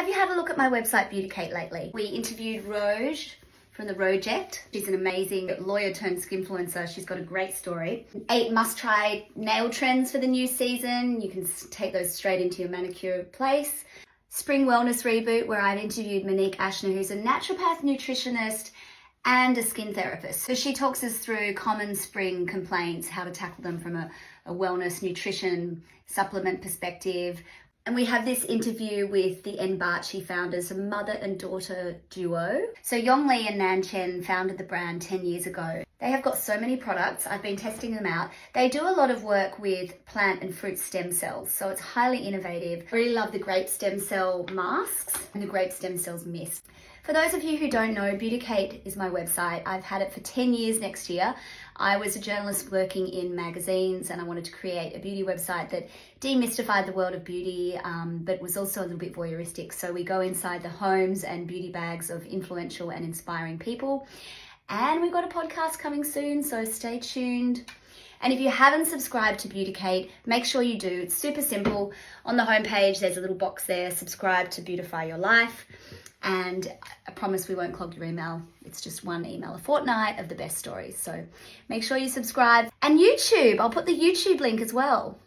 Have you had a look at my website, Beauticate, lately? We interviewed Roj from the Roject. She's an amazing lawyer turned skinfluencer. She's got a great story. 8 must-try nail trends for the new season. You can take those straight into your manicure place. Spring Wellness Reboot, where I've interviewed Monique Ashner, who's a naturopath nutritionist and a skin therapist. So she talks us through common spring complaints, how to tackle them from a wellness, nutrition, supplement perspective. And we have this interview with the Nbachi founders, a mother and daughter duo. So Yong Lee and Nan Chen founded the brand 10 years ago. They have got so many products. I've been testing them out. They do a lot of work with plant and fruit stem cells, so it's highly innovative. I really love the grape stem cell masks and the grape stem cells mist. For those of you who don't know, Beauticate is my website. I've had it for 10 years next year. I was a journalist working in magazines and I wanted to create a beauty website that demystified the world of beauty, but was also a little bit voyeuristic. So we go inside the homes and beauty bags of influential and inspiring people. And we've got a podcast coming soon, so stay tuned. And if you haven't subscribed to Beauticate, make sure you do. It's super simple. On the homepage, there's a little box there, subscribe to beautify your life. And I promise we won't clog your email. It's just one email a fortnight of the best stories. So make sure you subscribe. And YouTube, I'll put the YouTube link as well.